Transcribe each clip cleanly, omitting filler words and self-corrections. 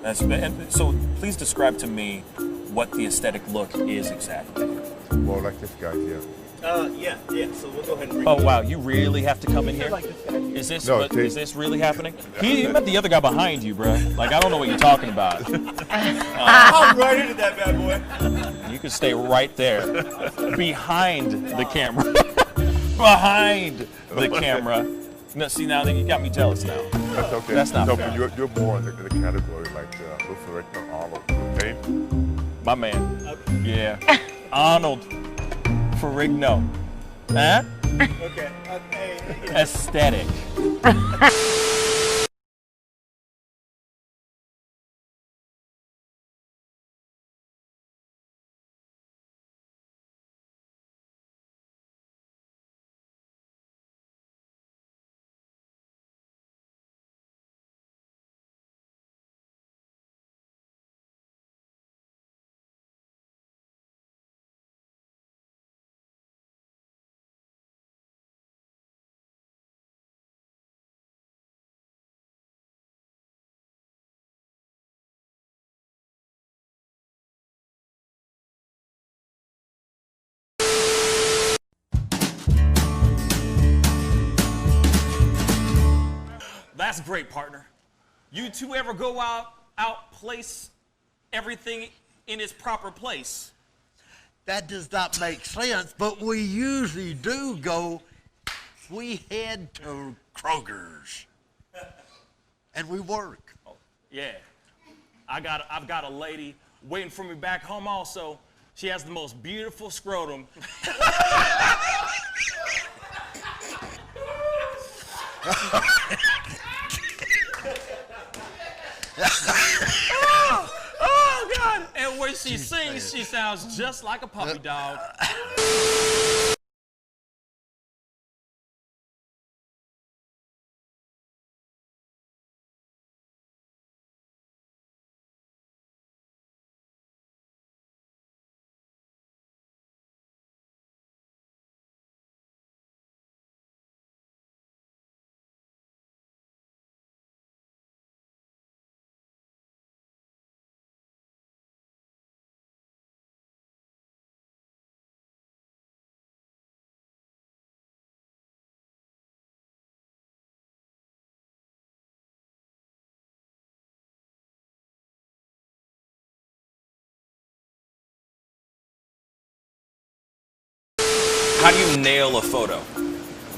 And so please describe to me what the aesthetic look is exactly. More like this guy here. Yeah. So we'll go ahead and bring Oh wow, you really have to come in here? like this guy here. Is this No, is this really happening? He met the other guy behind you, bro. Like I don't know what you're talking about. I'm right into that bad boy. You can stay right there, behind the camera, behind the camera. No, see now that you got me jealous now. That's okay. That's not no, fair. but you're more in the category like Luther Rickner, Arnold. Okay? My man. Yeah. Arnold Ferrigno. Huh? Okay. Aesthetic. That's great, partner. You two ever go outplace everything in its proper place? That does not make sense, but we usually do go, we head to Kroger's and we work. Oh, yeah. I've got a lady waiting for me back home also. She has the most beautiful scrotum. Oh, God. And when she sings, she sounds just like a puppy dog. How do you nail a photo?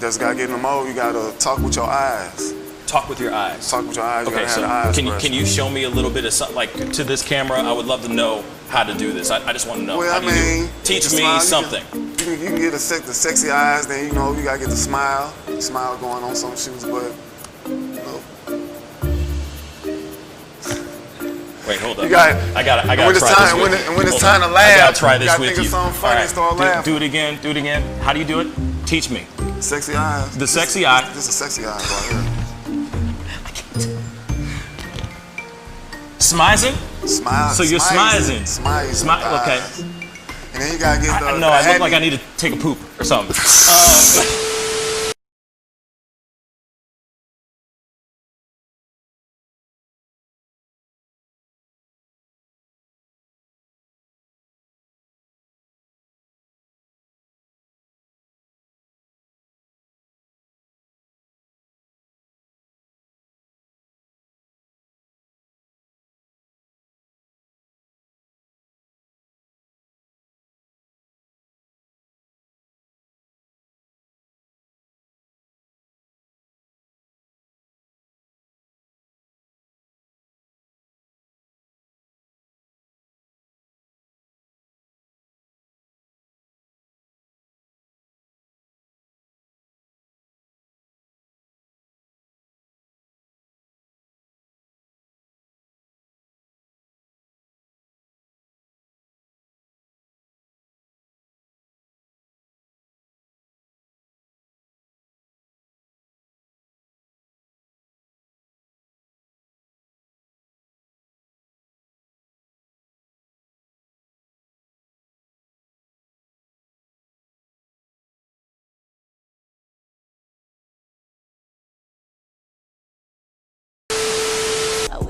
Just gotta get in the mode. You gotta talk with your eyes. Talk with your eyes. Talk with your eyes. You Okay, gotta so have the eyes can first. you show me a little bit of something, like to this camera? I would love to know how to do this. I just want to know. Well, How I do you do it? mean, Teach the me smile, something. You can get the sexy eyes. Then you gotta get the smile going on some shoes. But Wait, hold up. You got- I gotta when try it's this time- with when you. it- when it's Hold time on. to laugh, I gotta try you this gotta with think of you. something funny All and start laughing. Do it again. Do it again. How do you do it? Teach me. sexy eyes. The sexy eye. This is sexy eyes right here. Smizing? Smile. So you're smizing. Smile. Okay. And then you gotta get the. No, I look like I need to take a poop or something.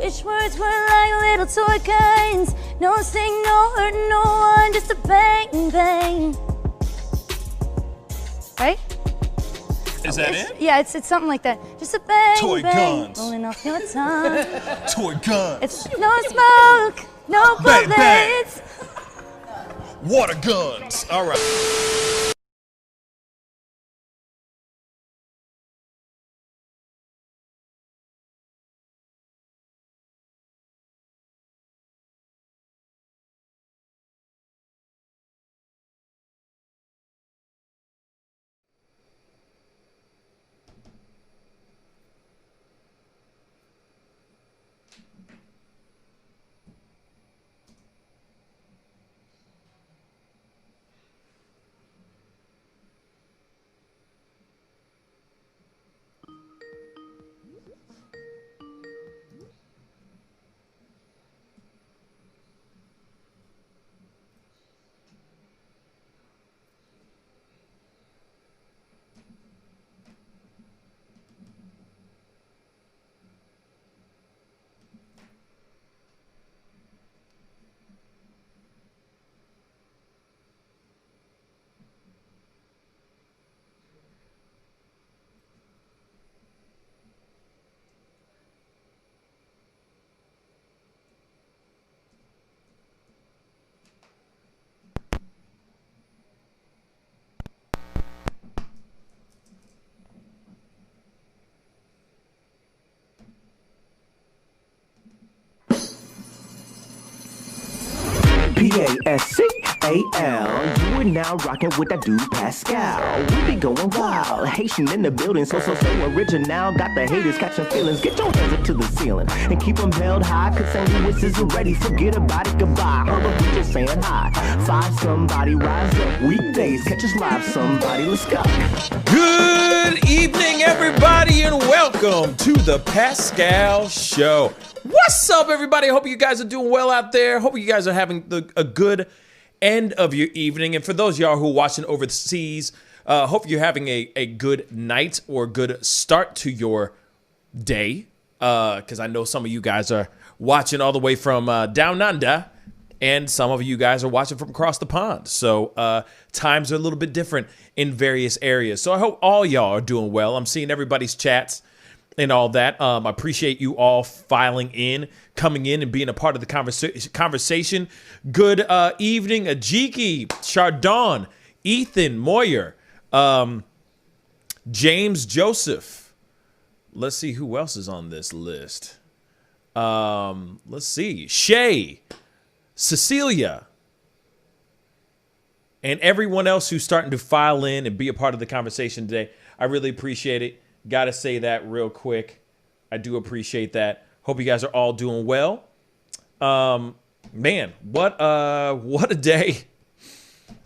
Wish words were like little toy guns. No sting, no hurt, no one, just a bang, bang. Right? Is that it? Yeah, it's something like that. Just a bang, Toy bang, guns. rolling off your tongue. Toy guns. It's no smoke, no Bang, bang. bullets. Water guns. All right. Pascal, you are now rocking with that dude Pascal. We be going wild, Haitian in the building, so original. Got the haters catching feelings. Get your hands up to the ceiling and keep them held high. Cause St. Louis isn't ready. Forget about it, goodbye. Hold up, we just saying hi. Five somebody rise up. Weekdays, catch us live. Somebody, let's go. Good evening, everybody, and welcome to the Pascal Show. What's up, everybody? Hope you guys are doing well out there. Hope you guys are having a good end of your evening. And for those of y'all who are watching overseas, hope you're having a good night or good start to your day. Because I know some of you guys are watching all the way from down under, and some of you guys are watching from across the pond. So times are a little bit different in various areas. So I hope all y'all are doing well. I'm seeing everybody's chats and all that. I appreciate you all filing in, coming in, and being a part of the conversation. Good evening, Ajiki, Chardon, Ethan Moyer, James Joseph. Let's see who else is on this list. Let's see. Shay, Cecilia, and everyone else who's starting to file in and be a part of the conversation today. I really appreciate it. Got to say that real quick. I do appreciate that. Hope you guys are all doing well. Man, what a day.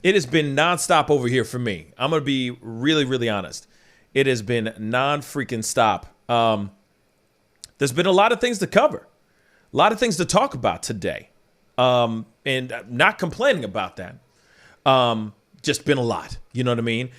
It has been nonstop over here for me. I'm going to be really, really honest. It has been non-freaking stop. There's been a lot of things to cover. A lot of things to talk about today. And not complaining about that. Just been a lot. You know what I mean?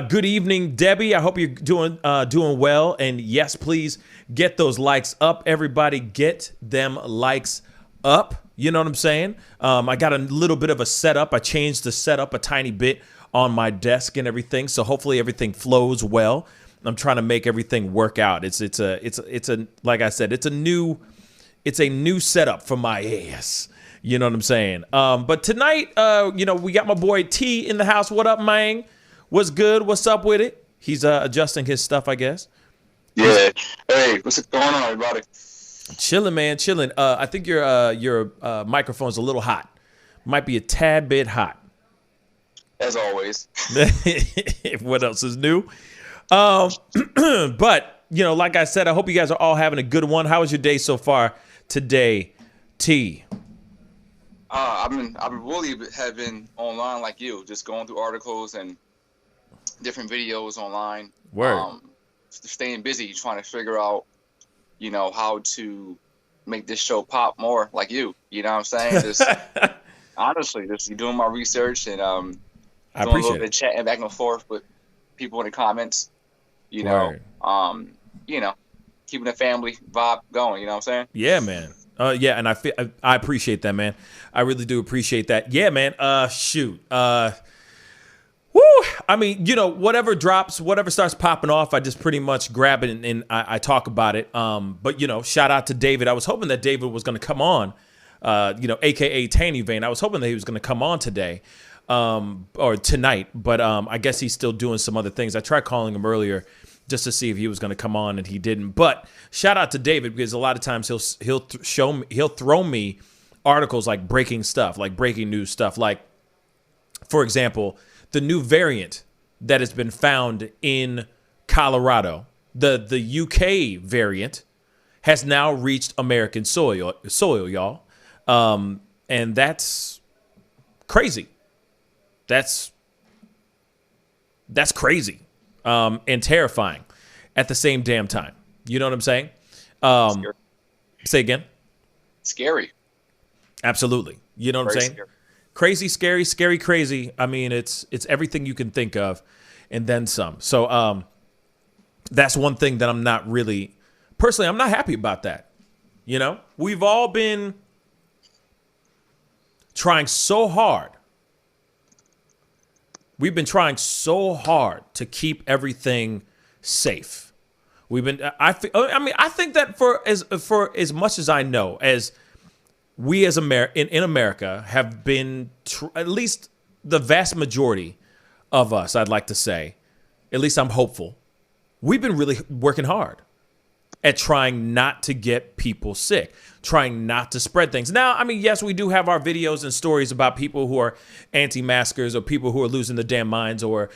Good evening, Debbie. I hope you're doing well. And yes, please get those likes up. Everybody get them likes up. You know what I'm saying? I got a little bit of a setup. I changed the setup a tiny bit on my desk and everything. So hopefully everything flows well. I'm trying to make everything work out. It's a like I said, it's a new setup for my ass. You know what I'm saying? But tonight, we got my boy T in the house. What up, man? What's good? What's up with it? He's adjusting his stuff, I guess. Yeah. Hey, what's going on, everybody? Chilling, man. Chilling. I think your microphone's a little hot. Might be a tad bit hot. As always. What else is new? But, like I said, I hope you guys are all having a good one. How was your day so far today, T? I've really have been online like you, just going through articles and different videos online. Word. Staying busy, trying to figure out, how to make this show pop more like you. You know what I'm saying? Just honestly, just doing my research and I doing a little bit of chatting back and forth with people in the comments. Word. keeping the family vibe going. You know what I'm saying? Yeah, man. Yeah, and I appreciate that, man. I really do appreciate that. Yeah, man. Shoot. Woo. I mean, whatever drops, whatever starts popping off, I just pretty much grab it and I talk about it. But shout out to David. I was hoping that David was going to come on. AKA Tanny Vein. I was hoping that he was going to come on today, or tonight. But I guess he's still doing some other things. I tried calling him earlier just to see if he was going to come on, and he didn't. But shout out to David, because a lot of times he'll throw me articles like breaking stuff, like breaking news stuff. Like, for example, the new variant that has been found in Colorado, the UK variant, has now reached American soil, y'all. And that's crazy. That's crazy. And terrifying at the same damn time. You know what I'm saying? Say again. Scary. Absolutely. You know what I'm saying? Scary. Crazy, scary, scary, crazy. I mean, it's everything you can think of and then some. So that's one thing that I'm not really, personally, I'm not happy about that. We've all been trying so hard. We've been trying so hard to keep everything safe. We've been. I think that for as much as I know, as we as in America have been, at least the vast majority of us, I'd like to say, at least I'm hopeful, we've been really working hard at trying not to get people sick, trying not to spread things. Now, I mean, yes, we do have our videos and stories about people who are anti-maskers or people who are losing their damn minds or,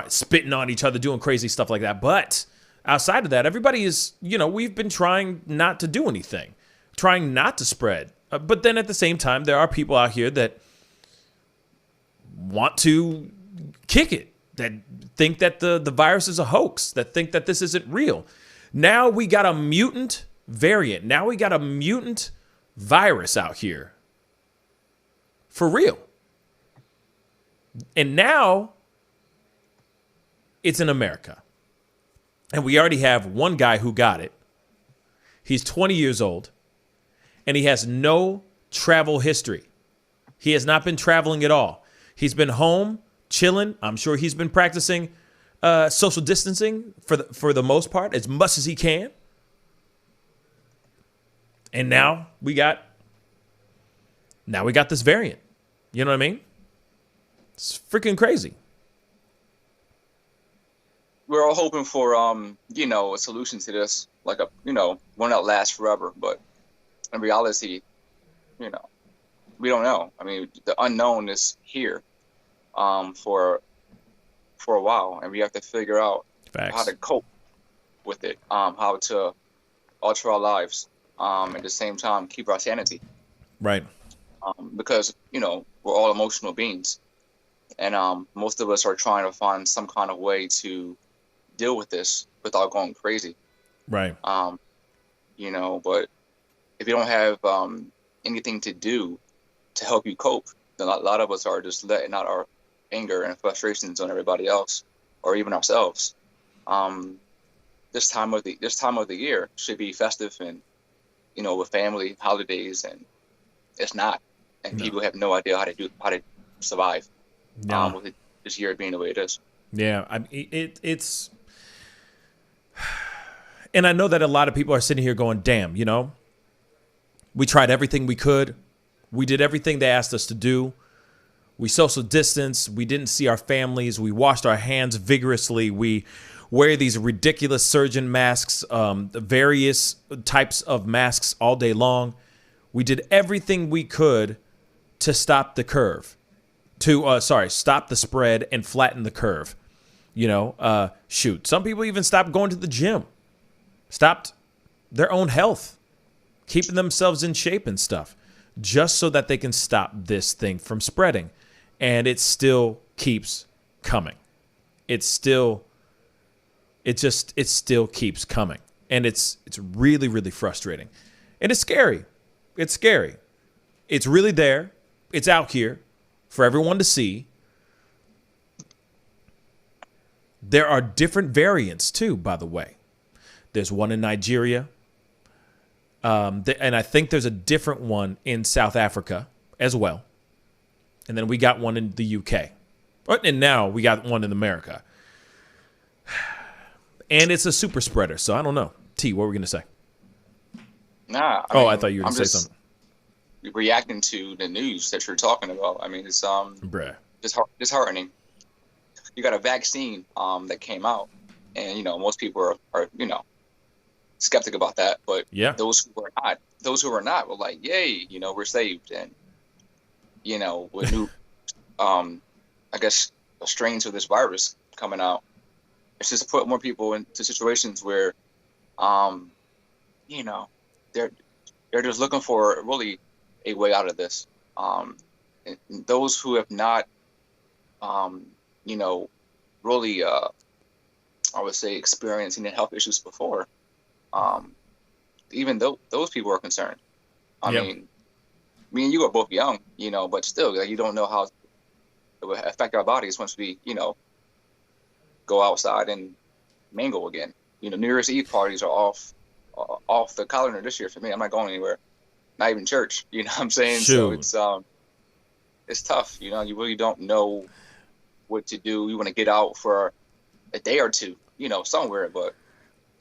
spitting on each other, doing crazy stuff like that. But outside of that, everybody is, we've been trying not to do anything, trying not to spread. But then at the same time, there are people out here that want to kick it, that think that the virus is a hoax, that think that this isn't real. Now we got a mutant variant. Now we got a mutant virus out here. For real. And now it's in America. And we already have one guy who got it. He's 20 years old. And he has no travel history. He has not been traveling at all. He's been home, chilling. I'm sure he's been practicing social distancing for the most part, as much as he can. And now we got this variant. You know what I mean? It's freaking crazy. We're all hoping for a solution to this, like one that lasts forever. But in reality, we don't know. I mean, the unknown is here for a while, and we have to figure out how to cope with it, how to alter our lives, at the same time keep our sanity. Right. Because we're all emotional beings, and most of us are trying to find some kind of way to deal with this without going crazy. Right. But if you don't have anything to do to help you cope, then a lot of us are just letting out our anger and frustrations on everybody else, or even ourselves. This time of the year should be festive and with family, holidays, and it's not. And people have no idea how to survive. With this year being the way it is. Yeah, it's. And I know that a lot of people are sitting here going, "Damn, we tried everything we could. We did everything they asked us to do. We social distance. We didn't see our families. We washed our hands vigorously. We wear these ridiculous surgeon masks, various types of masks all day long. We did everything we could to stop the curve, stop the spread and flatten the curve. Shoot, some people even stopped going to the gym, stopped their own health, keeping themselves in shape and stuff, just so that they can stop this thing from spreading. And it still keeps coming. It still keeps coming. And it's really, really frustrating. And it's scary. It's scary. It's really there. It's out here for everyone to see. There are different variants too, by the way. There's one in Nigeria. And I think there's a different one in South Africa as well. And then we got one in the UK. And now we got one in America. And it's a super spreader, so I don't know. T, what were we going to say? Nah. I thought you were going to say just something. reacting to the news that you're talking about. I mean, it's Bruh. disheartening. You got a vaccine that came out, and most people are skeptic about that. But Yeah. those who are not were like, yay, we're saved. And with new I guess strains of this virus coming out, it's just put more people into situations where they're just looking for really a way out of this. And those who have not really I would say experienced any health issues before, even though those people are concerned. I mean, me and you are both young, but still, you don't know how it will affect our bodies once we, go outside and mingle again. New Year's Eve parties are off the calendar this year for me. I'm not going anywhere, not even church. You know what I'm saying? Shoot. So it's tough. You really don't know what to do. You want to get out for a day or two, somewhere, but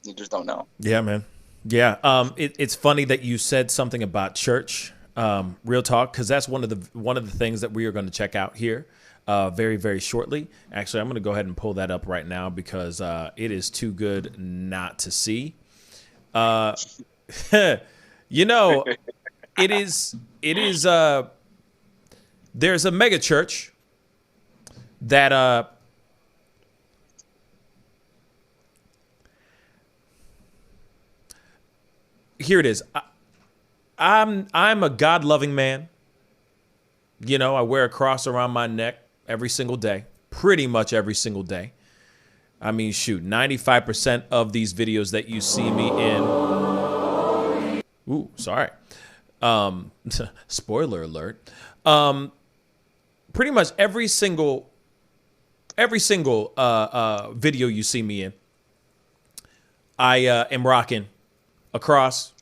you just don't know. Yeah, man. Yeah. It's funny that you said something about church. Real talk, because that's one of the things that we are going to check out here very, very shortly. Actually, I'm going to go ahead and pull that up right now because it is too good not to see. It is there's a mega church that here it is. I'm a God-loving man. I wear a cross around my neck every single day, pretty much every single day. I mean, shoot, 95% of these videos that you see me in. Ooh, sorry. Spoiler alert. Pretty much every single video you see me in, I am rocking a cross.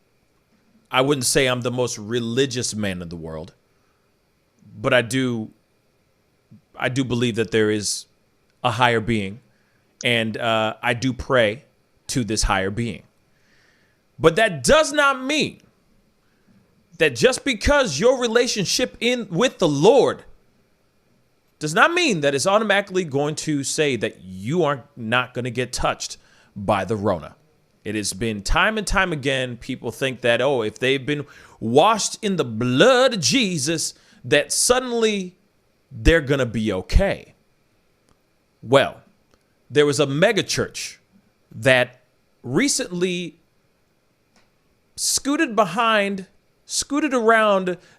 I wouldn't say I'm the most religious man in the world, but I do believe that there is a higher being, and I do pray to this higher being. But that does not mean that just because your relationship with the Lord does not mean that it's automatically going to say that you are not going to get touched by the Rona. It has been time and time again, people think that, if they've been washed in the blood of Jesus, that suddenly they're going to be okay. Well, there was a mega church that recently scooted around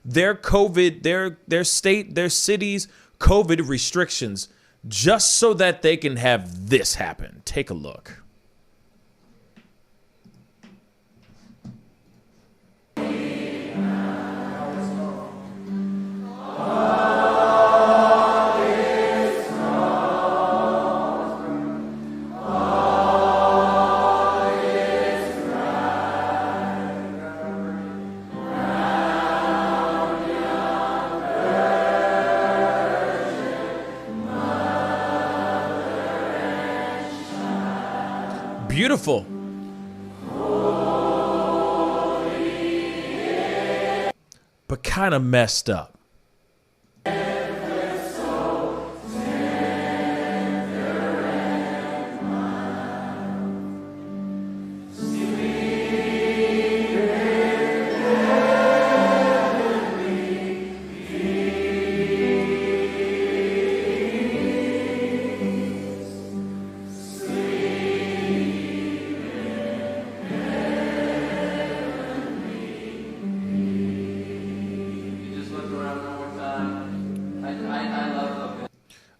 their COVID, their state, their city's COVID restrictions just so that they can have this happen. Take a look. Beautiful. But kind of messed up.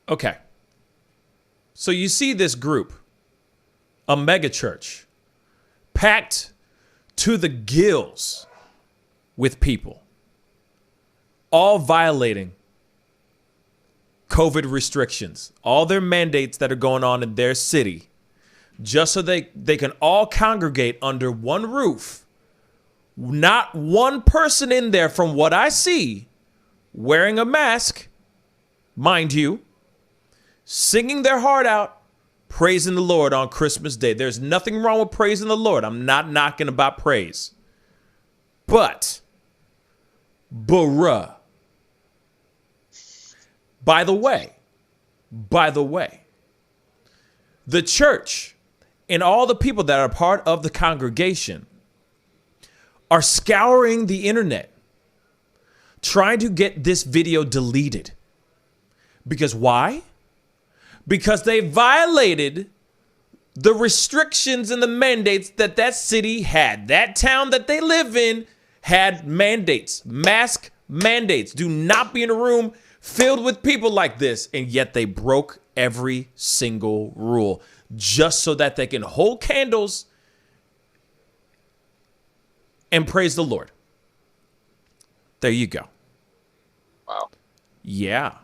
Okay. So you see this group, a mega church, packed to the gills with people, all violating COVID restrictions, all their mandates that are going on in their city, just so they can all congregate under one roof. Not one person in there, from what I see, wearing a mask, mind you, singing their heart out, praising the Lord on Christmas Day. There's nothing wrong with praising the Lord. I'm not knocking about praise. But, bruh. By the way, the church and all the people that are part of the congregation are scouring the internet, trying to get this video deleted. Because why? Because they violated the restrictions and the mandates that city had. That town that they live in had mandates, mask mandates. Do not be in a room filled with people like this. And yet they broke every single rule just so that they can hold candles and praise the Lord. There you go. Wow. Yeah,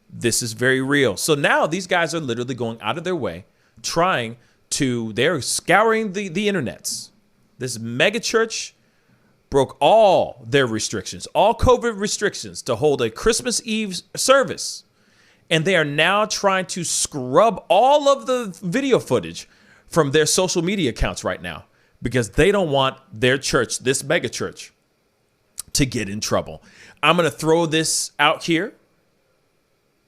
this is very real. So now these guys are literally going out of their way, they're scouring the internets. This mega church broke all their restrictions, all COVID restrictions, to hold a Christmas Eve service. And they are now trying to scrub all of the video footage from their social media accounts right now, because they don't want their church, this mega church, to get in trouble. I'm going to throw this out here.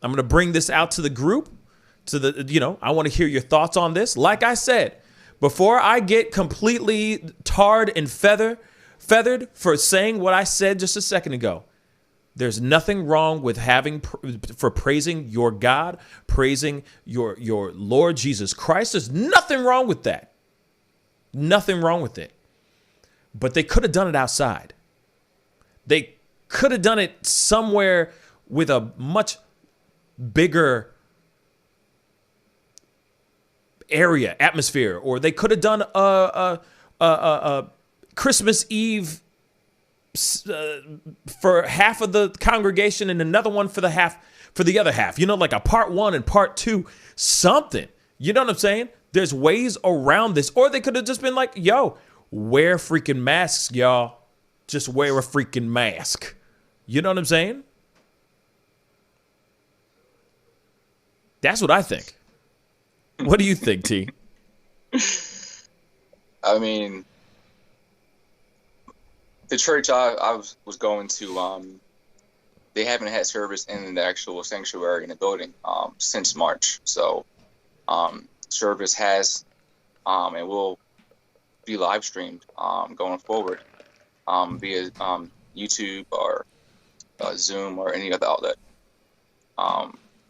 I'm going to bring this out to the group, I want to hear your thoughts on this. Like I said, before I get completely tarred and feathered for saying what I said just a second ago, there's nothing wrong with praising your God, praising your Lord Jesus Christ. There's nothing wrong with that. Nothing wrong with it. But they could have done it outside. They could have done it somewhere with a much bigger area, atmosphere, or they could have done a Christmas Eve for half of the congregation and another one for the other half. Like a part 1 and part 2, something. You know what I'm saying? There's ways around this. Or they could have just been like, yo, wear freaking masks, y'all. Just wear a freaking mask. You know what I'm saying? That's what I think. What do you think, T? I mean, the church I was going to, they haven't had service in the actual sanctuary in the building since March. So service has and will be live streamed going forward via YouTube or Zoom or any other outlet.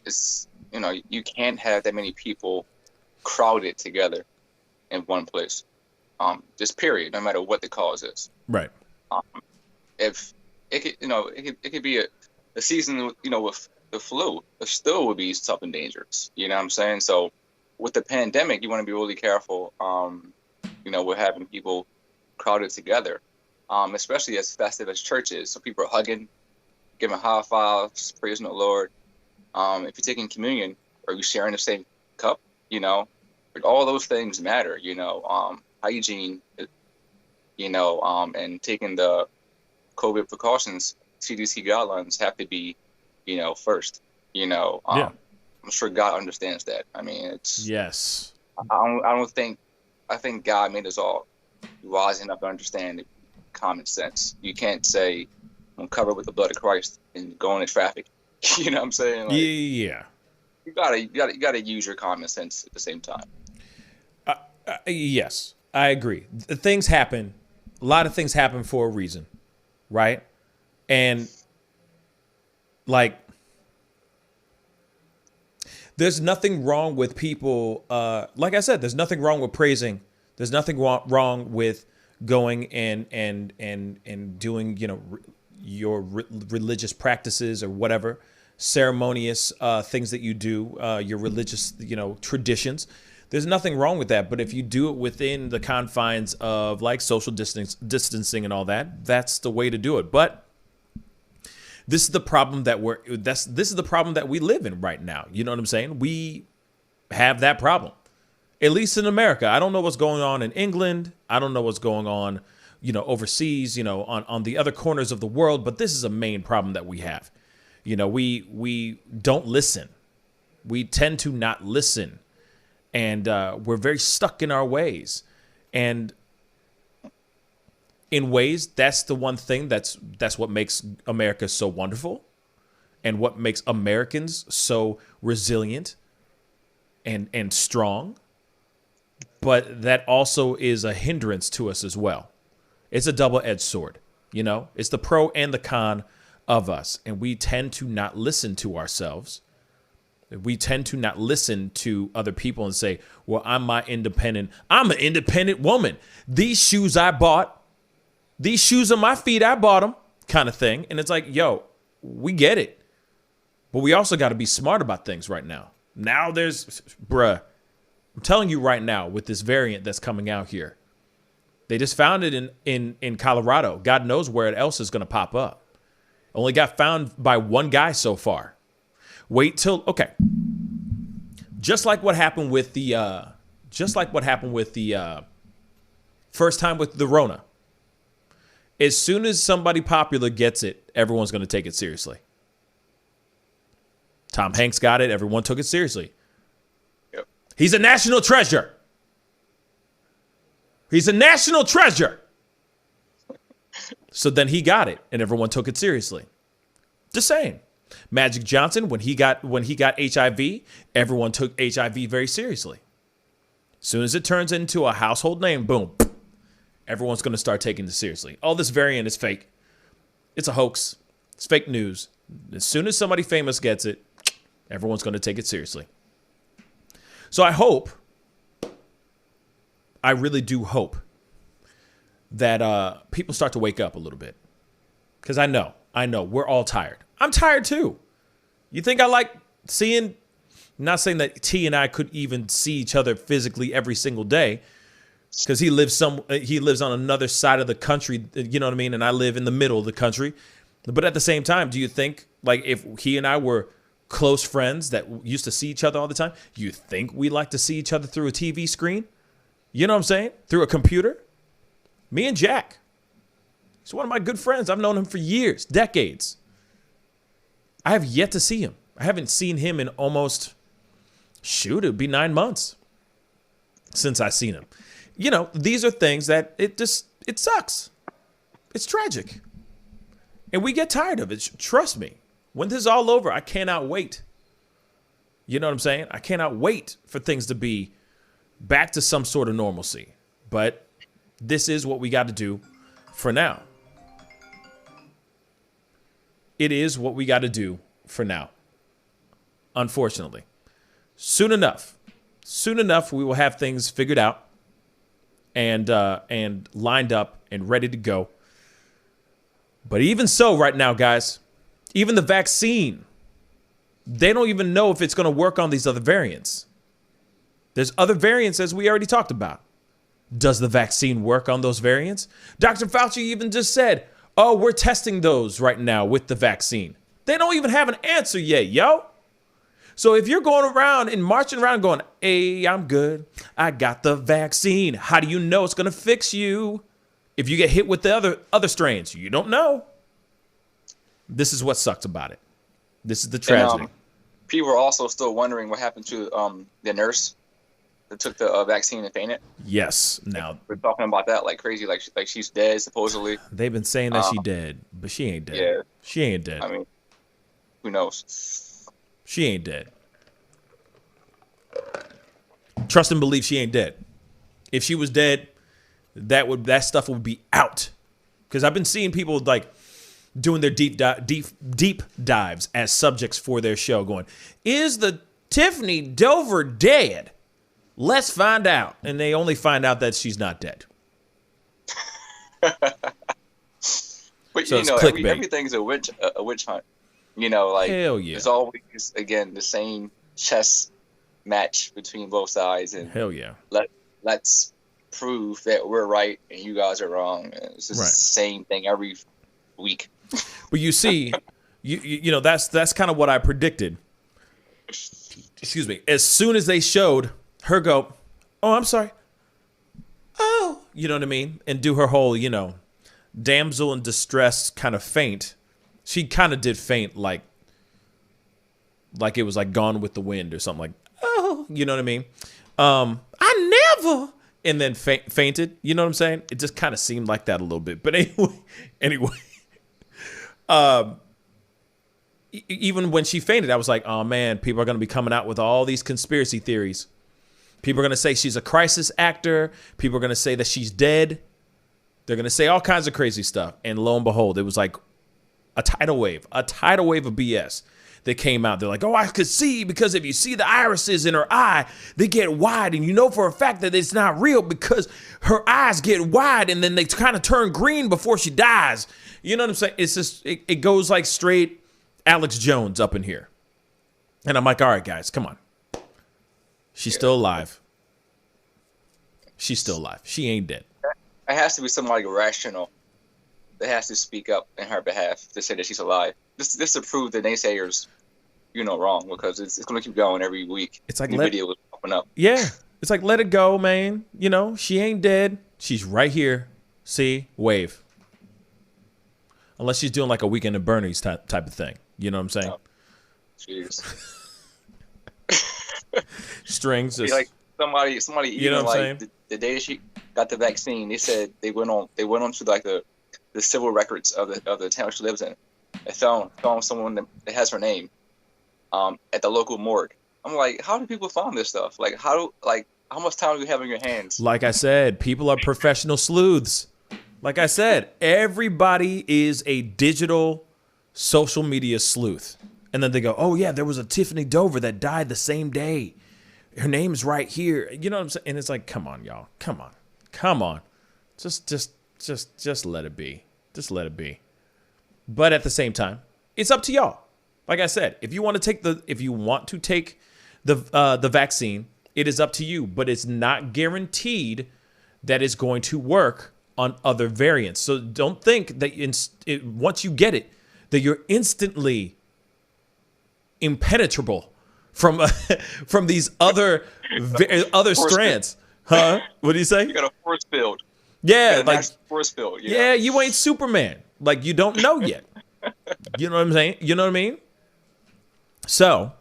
It's you can't have that many people crowded together in one place. Just period, no matter what the cause is. Right. If it could, it could be a season, with the flu, it still would be something dangerous. You know what I'm saying? So with the pandemic, you want to be really careful. With having people crowded together, especially as festive as church is. So people are hugging, giving high fives, praising the Lord. If you're taking communion, are you sharing the same cup? All those things matter. Hygiene. And taking the COVID precautions, CDC guidelines have to be, first. Yeah. I'm sure God understands that. I mean, it's yes. I think God made us all wise enough to understand common sense. You can't say I'm covered with the blood of Christ and go into traffic. You know what I'm saying? Yeah. You gotta use your common sense at the same time. Yes, I agree. Things happen. A lot of things happen for a reason, right? And there's nothing wrong with people. Like I said, there's nothing wrong with praising. There's nothing wrong with going and doing, your religious practices or whatever, ceremonious things that you do, your religious, traditions. There's nothing wrong with that. But if you do it within the confines of social distancing and all that, that's the way to do it. But this is the problem this is the problem that we live in right now. You know what I'm saying? We have that problem. At least in America. I don't know what's going on in England. I don't know what's going on, overseas, on the other corners of the world. But this is a main problem that we have. We don't listen. We tend to not listen. And we're very stuck in our ways. And in ways, that's the one thing that's what makes America so wonderful and what makes Americans so resilient and strong. But that also is a hindrance to us as well. It's a double-edged sword, It's the pro and the con of us. And we tend to not listen to ourselves. We tend to not listen to other people and say, well, I'm an independent woman. These shoes I bought, these shoes on my feet, I bought them, kind of thing. And it's like, yo, we get it. But we also got to be smart about things right now. Now I'm telling you right now, with this variant that's coming out here, they just found it in Colorado. God knows where else is going to pop up. Only got found by one guy so far. Okay. Just like what happened with the first time with the Rona. As soon as somebody popular gets it, everyone's going to take it seriously. Tom Hanks got it. Everyone took it seriously. Yep. He's a national treasure. He's a national treasure. So then he got it, and everyone took it seriously. The same. Magic Johnson, when he got HIV, everyone took HIV very seriously. As soon as it turns into a household name, boom, everyone's going to start taking this seriously. Oh, this variant is fake. It's a hoax. It's fake news. As soon as somebody famous gets it, everyone's going to take it seriously. So I really do hope that people start to wake up a little bit. Because I know, we're all tired. I'm tired too. You think I like seeing, not saying that T and I could even see each other physically every single day, because he lives on another side of the country, you know what I mean? And I live in the middle of the country. But at the same time, do you think, like, if he and I were close friends that used to see each other all the time, you think we like to see each other through a TV screen? You know what I'm saying? Through a computer? Me and Jack. He's one of my good friends. I've known him for years, decades. I have yet to see him. I haven't seen him in almost, it'd be 9 months since I've seen him. These are things that it sucks. It's tragic. And we get tired of it. Trust me. When this is all over, I cannot wait. You know what I'm saying? I cannot wait for things to be back to some sort of normalcy. But this is what we got to do for now. It is what we got to do for now. Unfortunately. Soon enough, we will have things figured out and lined up and ready to go. But even so, right now, guys, even the vaccine, they don't even know if it's going to work on these other variants. There's other variants, as we already talked about. Does the vaccine work on those variants? Dr. Fauci even just said, oh, we're testing those right now with the vaccine. They don't even have an answer yet, yo. So if you're going around and marching around going, hey, I'm good, I got the vaccine, how do you know it's going to fix you? If you get hit with the other strains, you don't know. This is what sucks about it. This is the tragedy. And, people are also still wondering what happened to the nurse that took the vaccine and fainted. Yes. Now we're talking about that like crazy, like she's dead supposedly. They've been saying that she dead, but she ain't dead. Yeah, she ain't dead. I mean, who knows? She ain't dead. Trust and believe she ain't dead. If she was dead, that stuff would be out. Because I've been seeing people like doing their deep dives as subjects for their show, going, "Is the Tiffany Dover dead? Let's find out." And they only find out that she's not dead. But so everything's a witch hunt. Like hell yeah. It's always again the same chess match between both sides, and hell yeah. Let's prove that we're right and you guys are wrong. It's just the same thing every week. But you see, you know that's kind of what I predicted. Excuse me. As soon as they showed her go, oh, I'm sorry. Oh, you know what I mean? And do her whole, damsel in distress kind of faint. She kind of did faint like it was like Gone with the Wind or something like, oh, you know what I mean? I never, and then fainted. You know what I'm saying? It just kind of seemed like that a little bit. But anyway, even when she fainted, I was like, oh man, people are going to be coming out with all these conspiracy theories. People are going to say she's a crisis actor. People are going to say that she's dead. They're going to say all kinds of crazy stuff. And lo and behold, it was like a tidal wave of BS that came out. They're like, oh, I could see, because if you see the irises in her eye, they get wide. And you know for a fact that it's not real because her eyes get wide and then they kind of turn green before she dies. You know what I'm saying? It's just, it goes like straight Alex Jones up in here. And I'm like, all right, guys, come on. She's still alive. She's still alive. She ain't dead. It has to be somebody rational that has to speak up in her behalf to say that she's alive. This to prove the naysayers, wrong, because it's going to keep going every week. It's like new video was popping up. Yeah, it's like, let it go, man. She ain't dead. She's right here. See, wave. Unless she's doing like a Weekend at Bernie's type of thing. You know what I'm saying? Oh, jeez. Strings. Just, like somebody you know what I'm saying? The day she got the vaccine, they said they went on to like the civil records of the town she lives in. They found someone that has her name at the local morgue. I'm like, how do people find this stuff? Like, how much time do you have in your hands? Like I said, people are professional sleuths. Like I said, everybody is a digital social media sleuth. And then they go, oh yeah, there was a Tiffany Dover that died the same day. Her name's right here. You know what I'm saying? And it's like, come on, y'all. Come on. Just let it be. Just let it be. But at the same time, it's up to y'all. Like I said, if you want to take the vaccine, it is up to you. But it's not guaranteed that it's going to work on other variants. So don't think that once you get it, that you're instantly impenetrable from these other strands. Huh? What do you say? You got a force field. Yeah, like force field. Yeah, you ain't Superman. Like, you don't know yet. You know what I'm saying? You know what I mean? So,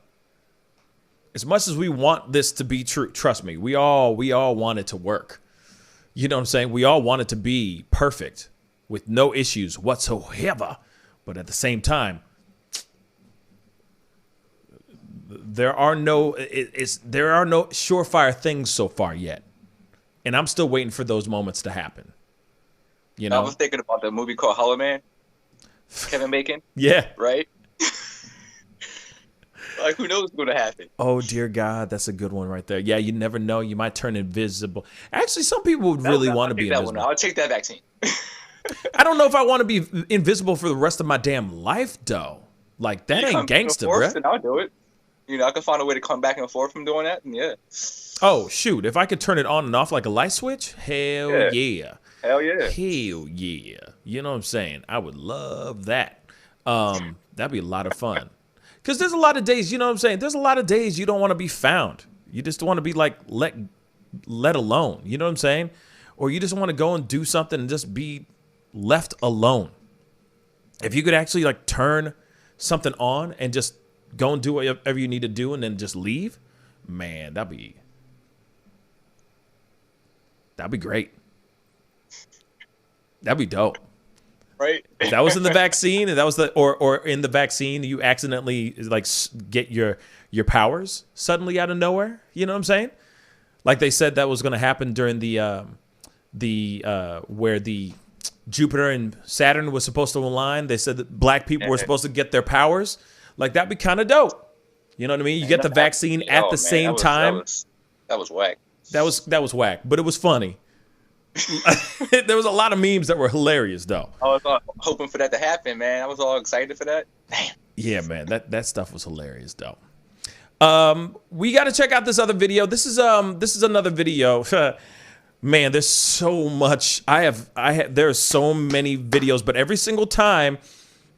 as much as we want this to be true, trust me, we all want it to work. You know what I'm saying? We all want it to be perfect with no issues whatsoever. But at the same time, there are no surefire things so far yet. And I'm still waiting for those moments to happen. I was thinking about the movie called Hollow Man. Kevin Bacon. Yeah. Right? Like, who knows what's going to happen? Oh, dear God. That's a good one right there. Yeah, you never know. You might turn invisible. Actually, some people would really want to be invisible. I'll take that vaccine. I don't know if I want to be invisible for the rest of my damn life, though. Like, that ain't gangster, bro. Then I'll do it. I can find a way to come back and forth from doing that, and yeah. Oh, shoot. If I could turn it on and off like a light switch, hell yeah. Hell yeah. Hell yeah. You know what I'm saying? I would love that. That'd be a lot of fun. Because there's a lot of days, you know what I'm saying? There's a lot of days you don't want to be found. You just want to be like let alone. You know what I'm saying? Or you just want to go and do something and just be left alone. If you could actually like turn something on and just go and do whatever you need to do and then just leave, man, that'd be great. That'd be dope. Right? If that was in the vaccine, and that was or in the vaccine, you accidentally like get your powers suddenly out of nowhere. You know what I'm saying? Like they said that was going to happen during the where the Jupiter and Saturn was supposed to align. They said that black people were supposed to get their powers. Like, that'd be kind of dope. You know what I mean? You get the vaccine at the same time. That was whack. That was whack, but it was funny. There was a lot of memes that were hilarious, though. I was hoping for that to happen, man. I was all excited for that. Damn. Yeah, man, that stuff was hilarious, though. We got to check out this other video. This is another video. Man, there's so much. There's so many videos, but every single time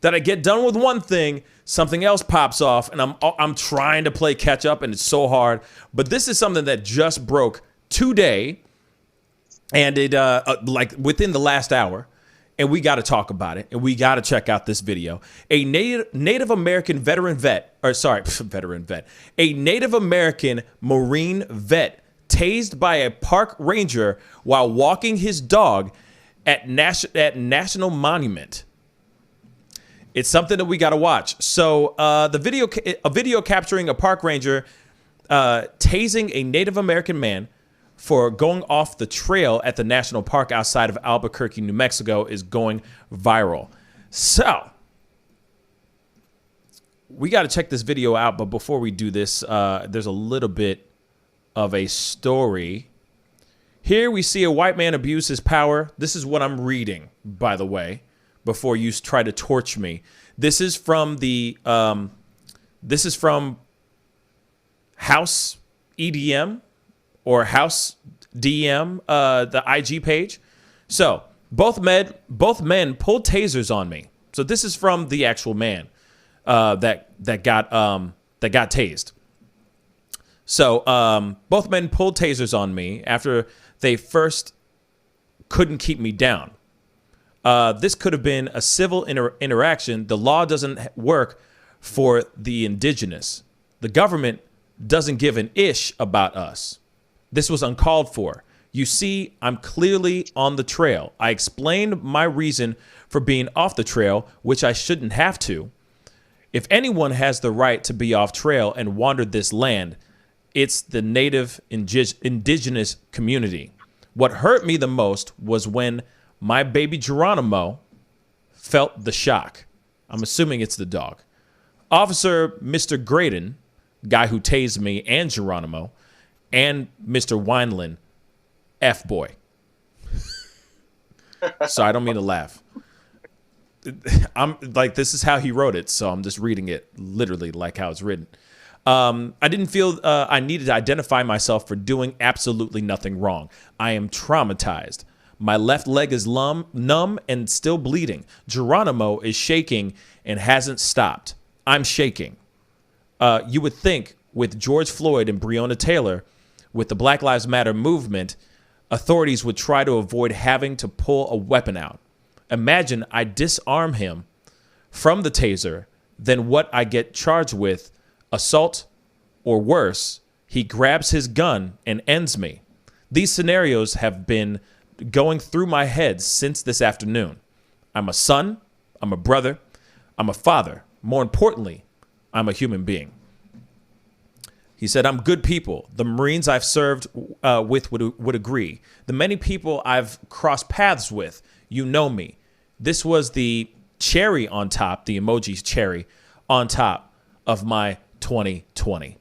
that I get done with one thing, something else pops off, and I'm trying to play catch up, and it's so hard. But this is something that just broke today, and it like within the last hour, and we got to talk about it, and we got to check out this video. A Native American a Native American Marine vet tased by a park ranger while walking his dog at National Monument. It's something that we got to watch. So a video capturing a park ranger tasing a Native American man for going off the trail at the national park outside of Albuquerque, New Mexico is going viral. So we got to check this video out. But before we do this, there's a little bit of a story. Here we see a white man abuse his power. This is what I'm reading, by the way, before you try to torch me. This is from the House EDM or House DM, the IG page. So both men pulled tasers on me. So this is from the actual man that got tased. So both men pulled tasers on me after they first couldn't keep me down. This could have been a civil interaction. The law doesn't work for the indigenous. The government doesn't give an ish about us. This was uncalled for. You see, I'm clearly on the trail. I explained my reason for being off the trail, which I shouldn't have to. If anyone has the right to be off trail and wander this land, it's the native indigenous community. What hurt me the most was when my baby Geronimo felt the shock. I'm assuming it's the dog. Officer Mr. Graydon, guy who tased me and Geronimo, and Mr. Wineland, F-boy. So I don't mean to laugh. I'm like, this is how he wrote it, so I'm just reading it literally like how it's written. I didn't feel I needed to identify myself for doing absolutely nothing wrong. I am traumatized. My left leg is numb and still bleeding. Geronimo is shaking and hasn't stopped. I'm shaking. You would think with George Floyd and Breonna Taylor, with the Black Lives Matter movement, authorities would try to avoid having to pull a weapon out. Imagine I disarm him from the taser, then what I get charged with, assault or worse, he grabs his gun and ends me. These scenarios have been going through my head since this afternoon. I'm a son, I'm a brother, I'm a father. More importantly, I'm a human being. He said, I'm good people. The Marines I've served with would agree. The many people I've crossed paths with, you know me. This was the cherry on top, the emoji's cherry on top of my 2020.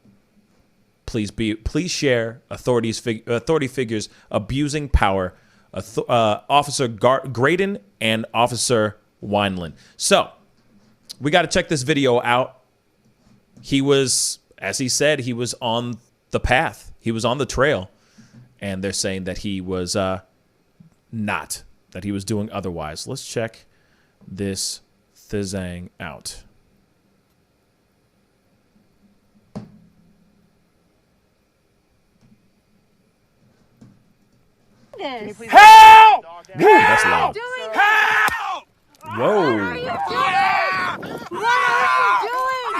Please share authority figures abusing power, Officer Graydon and Officer Wineland. So we got to check this video out. He was, as he said, he was on the path. He was on the trail. And they're saying that he was not, that he was doing otherwise. Let's check this thizang out. Help! Woo, that's loud. Help! Whoa. What are you doing? What are you doing?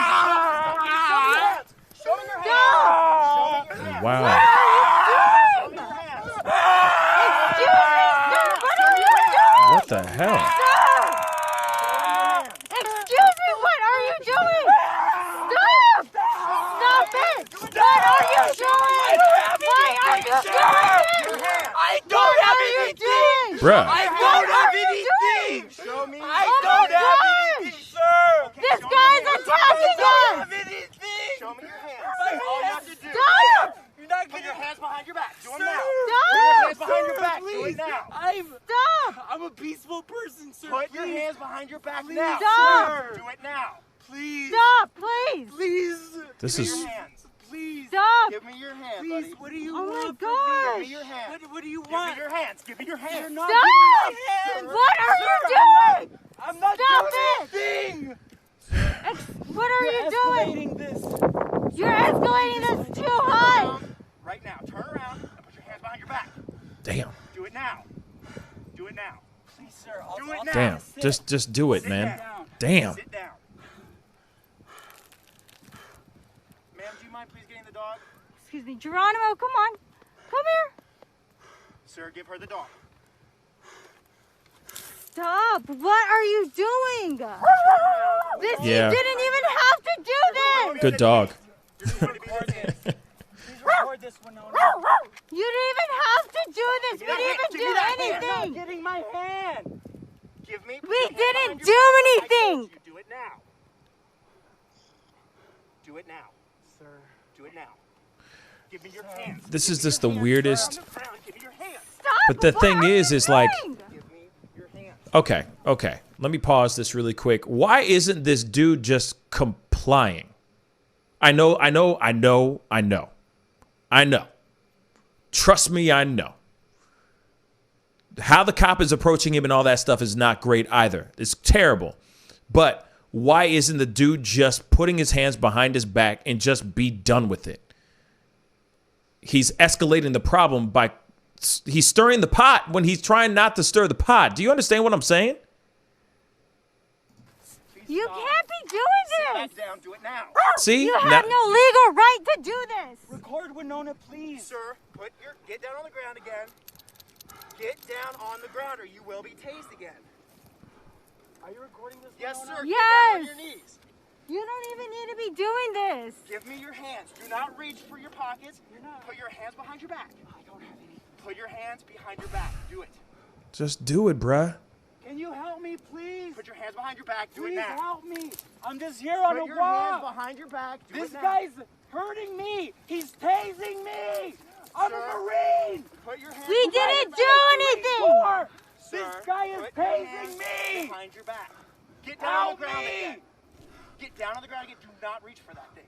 Show me your hands. Stop! Wow. What are you doing? Excuse me, sir. What are you doing? What the hell? Stop! Excuse me, what are you doing? Stop! Stop it! What are you doing? Why are you doing this? I don't have anything. Bruh. I don't have anything. Show me. I Oh don't my have gosh. anything, sir. This guy's attacking I don't us! have anything. Show me your hands. That's all you have to do. Stop! You're not getting your hands behind your back. Do them now. Stop! Put your hands behind your back. Do it now. Stop! I'm a peaceful person, sir. Put your hands behind your back Please. now. Stop. Sir. Do it now. Please. Stop, please! Please. This Give is- me your hands. Please. Stop! Give me your hands, Please, buddy. what do you want Give me gosh! your hands. What do you Give want? me your hands. Give me your hands. You're not Stop! giving me my hands. What are you Sir, doing? I'm not Stop doing it! anything. What are you doing? Escalating this. You're escalating this too high! Right now. Turn around and put your hands Damn. Do it now. Do it now. Please, sir. Do it now. Damn. Just do it, Sit man. down. Damn. Sit down. Ma'am, do you mind please getting the dog? Excuse me, Geronimo, come on. Come here. Sir, give her the dog. Stop. What are you doing? This, Yeah. You didn't even have to do this. Good dog. Please record this, Winona. You didn't even have to do this. We didn't even do anything. Getting my hand. Give me. We put your hand didn't behind do your back. I anything. told you, do it now. Do it now. Sir. Do it now. Give me your hands. This is Give me just your the hands. weirdest. Sir, on the ground. Give me your hands. Stop. But the What thing are is you like, doing? Give me your hands. okay. Let me pause this really quick. Why isn't this dude just complying? I know. Trust me, I know. How the cop is approaching him and all that stuff is not great either. It's terrible. But why isn't the dude just putting his hands behind his back and just be done with it? He's escalating the problem by he's stirring the pot when he's trying not to stir the pot. Do you understand what I'm saying? You can't be doing Sit this. back down. Do it now. See? You Now- have no legal right to do this. Record Winona, please. Sir, get down on the ground again. Get down on the ground or you will be tased again. Are you recording this, Yes, Winona? sir. Yes. Get down on your knees. You don't even need to be doing this. Give me your hands. Do not reach for your pockets. Put your hands behind your back. I don't have any. Put your hands behind your back. Do it. Just do it, bruh. Can you help me, please? Put your hands behind your back. Do Please it now. help me. I'm just here on Put a your hands walk. behind your back. Do This it now. guy's hurting me. He's tasing me. I'm Sir. a Marine. Put your hands We behind didn't your do back. anything. Sir, Sir, this guy is put your tasing hands me. behind your back. Get down Help on the ground me. again. Get down on the ground again. Do not reach for that thing.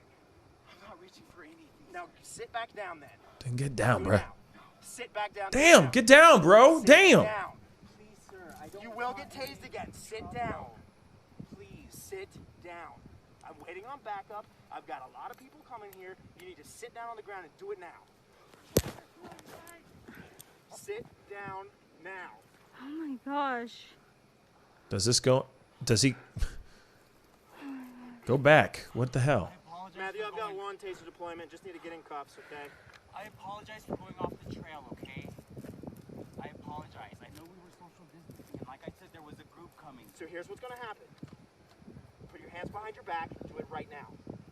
I'm not reaching for anything. Now sit back down then. Then get down, Do it bruh. now. Sit back down. Damn, get down, bro. Sit Damn. down. Please, sir, I don't You will want get tased again. Sit down. Please sit down. I'm waiting on backup. I've got a lot of people coming here. You need to sit down on the ground and do it now. Sit down now. Oh my gosh. Does this go? Does he go back? What the hell? Matthew, I've got one taser deployment. Just need to get in cuffs, okay? I apologize for going off the trail, okay? I apologize. I know we were social distancing, and like I said, there was a group coming. So here's what's gonna happen. Put your hands behind your back. Do it right now.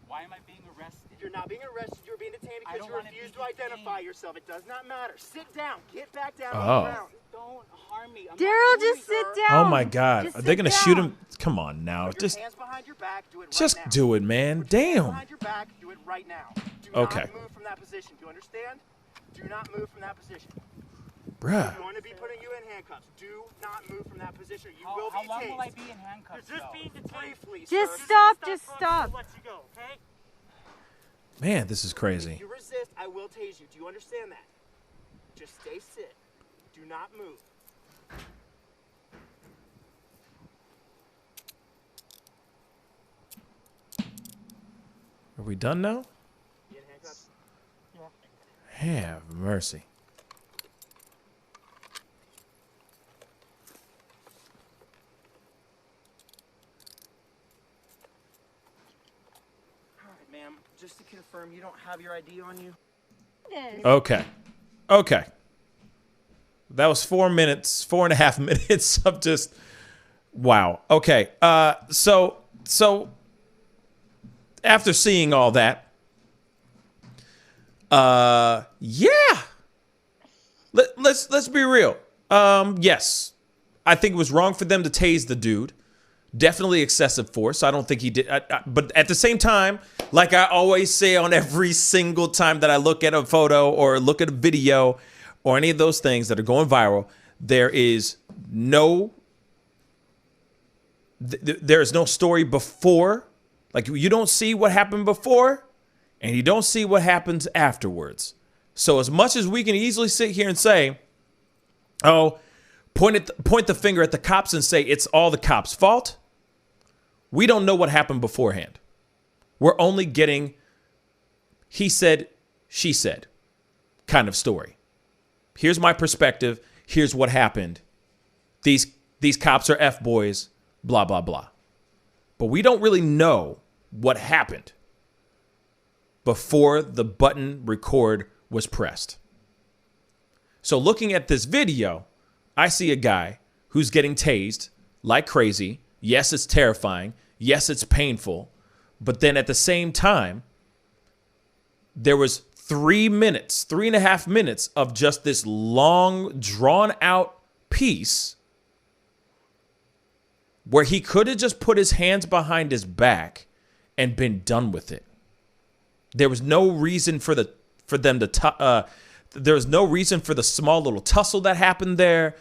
Why am I being arrested? You're not being arrested. You're being detained I because don't you wanna refuse be to identify detained. yourself. It does not matter. Sit down. Get back down Oh. on the ground. Don't harm me. I'm Daryl, not doing just sit sir. down. Oh my God! Just Are they sit gonna shoot down. him? Come on now, Put your just hands behind your back. Do it just right now. do it, man. Put your hands Damn. behind your back. Do it right now. Do Okay. not move from that position. Do you understand? Do not move from that position. Bruh. I'm going to be putting you in handcuffs. Do not move from that position. You How, will how be long tased. will I be in handcuffs? You're just though? being detained. Briefly, Just sir. stop, just stop. Let you go, okay? Man, this is If crazy. you resist, I will tase you. Do you understand that? Just stay sit. Do not move. Are we done now? You in handcuffs? Have mercy. All right, ma'am. Just to confirm, you don't have your ID on you? Okay. Okay. That was 4 minutes, 4.5 minutes of just wow. Okay. So after seeing all that, yeah. Let's be real. Yes. I think it was wrong for them to tase the dude. Definitely excessive force. I don't think he did. But at the same time, like I always say on every single time that I look at a photo or look at a video or any of those things that are going viral, there is no story before. Like you don't see what happened before and you don't see what happens afterwards. So as much as we can easily sit here and say, oh, point the finger at the cops and say it's all the cops' fault, we don't know what happened beforehand. We're only getting he said, she said kind of story. Here's my perspective. Here's what happened. These cops are F-boys, blah, blah, blah. But we don't really know what happened before the button record was pressed. So looking at this video, I see a guy who's getting tased like crazy. Yes, it's terrifying. Yes, it's painful. But then at the same time, there was 3.5 minutes of just this long, drawn out piece where he could have just put his hands behind his back and been done with it. There was no reason for the small little tussle that happened there.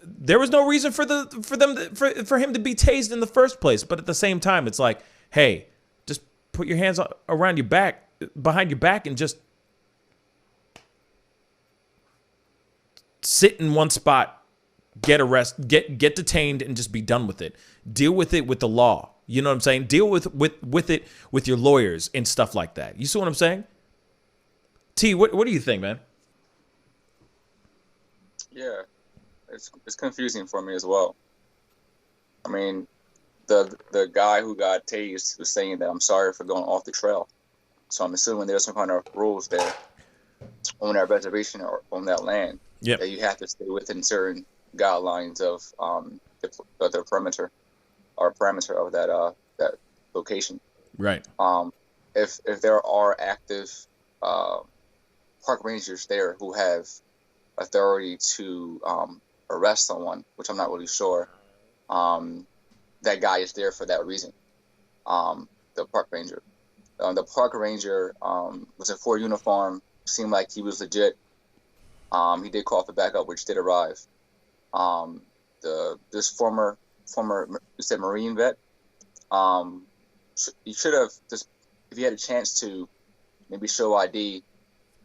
There was no reason for him to be tased in the first place. But at the same time, it's like, hey, just put your hands around your back, behind your back, and just sit in one spot, get arrested, get detained, and just be done with it. Deal with it with the law. You know what I'm saying? Deal with it with your lawyers and stuff like that. You see what I'm saying? T, what do you think, man? Yeah, it's confusing for me as well. I mean, the guy who got tased was saying that I'm sorry for going off the trail. So I'm assuming there's some kind of rules there on that reservation or on that land that you have to stay within certain guidelines of the perimeter or parameter of that location. Right. If there are active park rangers there who have authority to arrest someone, which I'm not really sure, that guy is there for that reason. The park ranger. The park ranger was in full uniform, seemed like he was legit. He did call for backup, which did arrive. This former you said Marine vet, he should have just, if he had a chance to maybe show ID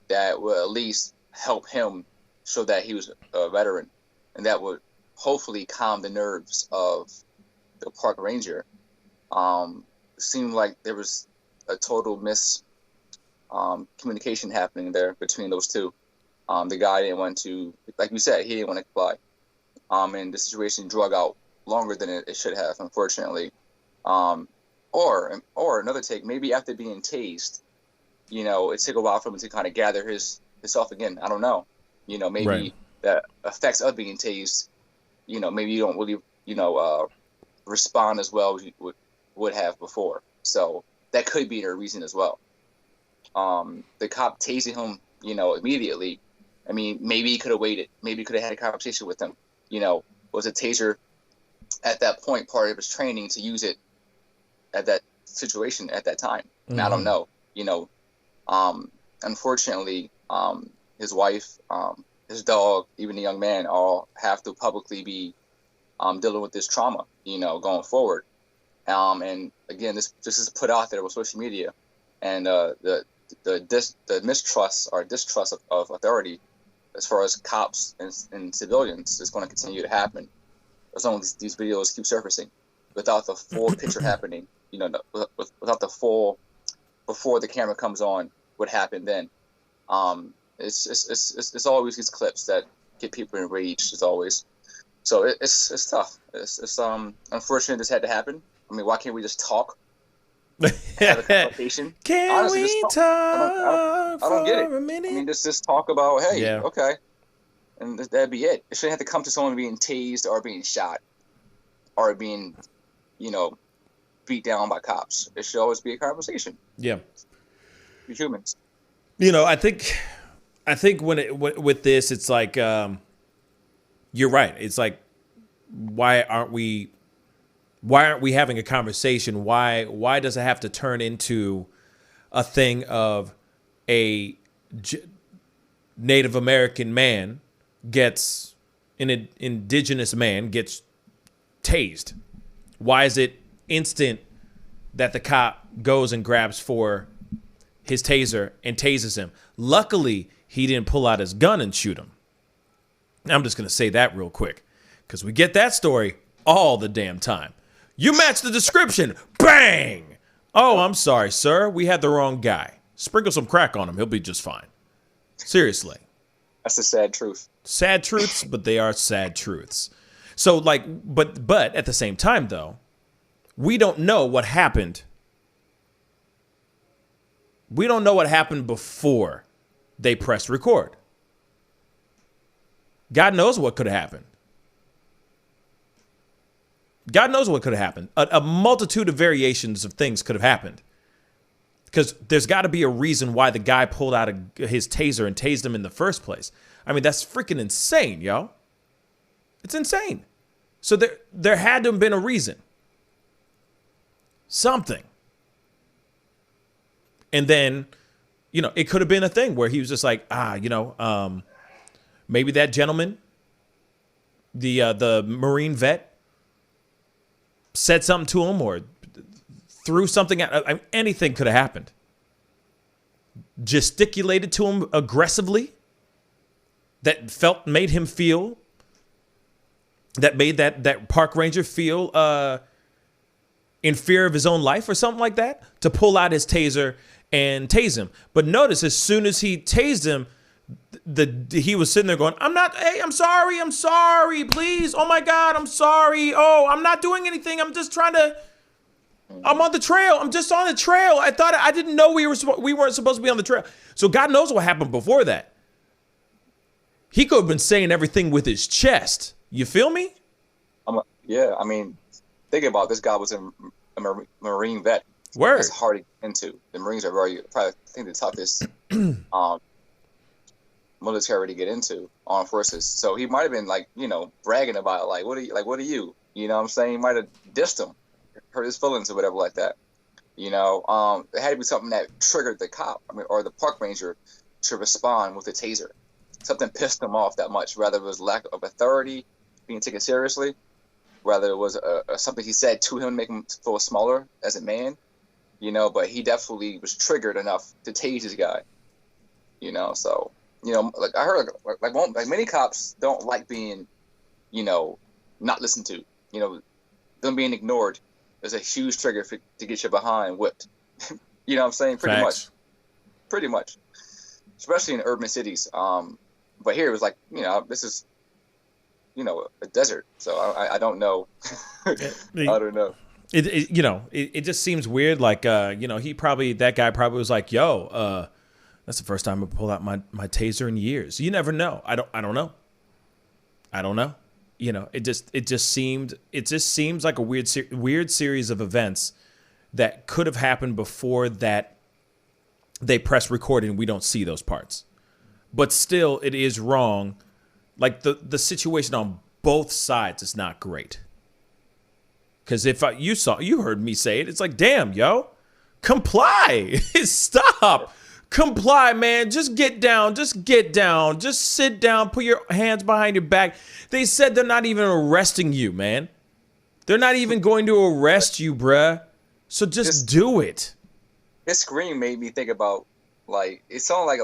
that would at least help him show that he was a veteran, and that would hopefully calm the nerves of the park ranger. It seemed like there was a total communication happening there between those two. The guy didn't want to, like you said, he didn't want to comply. And the situation drug out longer than it should have, unfortunately. Or another take, maybe after being tased, it took a while for him to kind of gather himself again. I don't know. Maybe the effects of being tased, maybe you don't really, respond as well as you would have before. So that could be a reason as well. The cop tasing him, immediately. I mean, maybe he could have waited. Maybe he could have had a conversation with him. Was a taser at that point part of his training to use it at that situation at that time? Mm-hmm. And I don't know. Unfortunately, his wife, his dog, even the young man, all have to publicly be dealing with this trauma, going forward. And again, this is put out there with social media, and the mistrust or distrust of authority as far as cops and civilians is going to continue to happen as long as these videos keep surfacing without the full picture happening. Without the full, before the camera comes on, what happened then. It's always these clips that get people enraged, as always. So it's tough. It's unfortunate this had to happen. I mean, why can't we just talk? Have a conversation. Honestly, we talk? I don't get it. I mean, just talk about, hey, okay, and that'd be it. It shouldn't have to come to someone being tased or being shot or being, beat down by cops. It should always be a conversation. Yeah, we're humans. I think with this, it's like you're right. It's like, why aren't we having a conversation? Why does it have to turn into a thing of a Native American man gets, an indigenous man gets tased? Why is it instant that the cop goes and grabs for his taser and tases him? Luckily, he didn't pull out his gun and shoot him. I'm just going to say that real quick, because we get that story all the damn time. You match the description. Bang! Oh, I'm sorry, sir. We had the wrong guy. Sprinkle some crack on him. He'll be just fine. Seriously. That's the sad truth. Sad truths, but they are sad truths. So like, but at the same time though, we don't know what happened. We don't know what happened before they pressed record. God knows what could have happened. God knows what could have happened. A multitude of variations of things could have happened. Because there's got to be a reason why the guy pulled out his taser and tased him in the first place. I mean, that's freaking insane, yo. It's insane. So there had to have been a reason. Something. And then, you know, it could have been a thing where he was just like, maybe that gentleman, the Marine vet, said something to him or threw something at anything could have happened. Gesticulated to him aggressively that made him feel, that made that park ranger feel in fear of his own life or something like that, to pull out his taser and tase him. But notice, as soon as he tased him, he was sitting there going, I'm sorry, please. Oh my God, I'm sorry. Oh, I'm not doing anything. I'm on the trail. I'm just on the trail. I didn't know we weren't supposed to be on the trail. So God knows what happened before that. He could have been saying everything with his chest. You feel me? Yeah, I mean, think about it. This guy was a Marine vet. Word. That's hard to get into. The Marines are probably I think the toughest military to get into, armed forces. So he might have been like, bragging about it, like, what are you? You know what I'm saying? He might have dissed him, hurt his feelings or whatever like that. It had to be something that triggered the cop, or the park ranger, to respond with a taser. Something pissed him off that much, whether it was lack of authority, being taken seriously, whether it was something he said to him, make him feel smaller as a man, but he definitely was triggered enough to tase this guy, so, like I heard, like many cops don't like being, not listened to, them being ignored is a huge trigger to get your behind whipped. You know what I'm saying? Pretty much, especially in urban cities. But here it was like, this is, a desert. So I don't know. I don't know. It just seems weird. Like, that guy probably was like, yo, that's the first time I pulled out my taser in years. You never know. I don't know. It just seems like a weird series of events that could have happened before that they press record and we don't see those parts. But still, it is wrong. Like the situation on both sides is not great. Because if you heard me say it, it's like, damn, yo, comply. Stop. Comply, man. Just get down. Just sit down. Put your hands behind your back. They said they're not even arresting you, man. They're not even going to arrest you, bruh. So just do it. His scream made me think about, like, it sounded like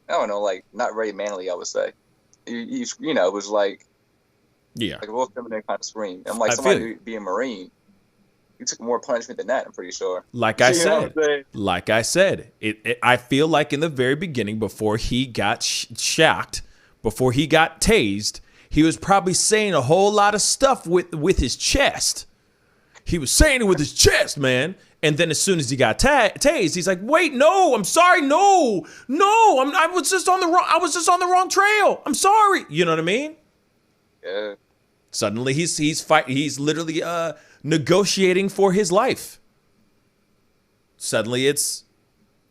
I don't know, like, not very manly, I would say. It was like, yeah, like a real feminine kind of scream. I'm like, somebody being a Marine, you took more punishment than that, I'm pretty sure. Like I said, I feel like in the very beginning, before he got shocked, before he got tased, he was probably saying a whole lot of stuff with his chest. He was saying it with his chest, man. And then as soon as he got tased, he's like, "Wait, no, I'm sorry, no, I was just on the wrong trail. I'm sorry." You know what I mean? Yeah. Suddenly he's literally negotiating for his life. Suddenly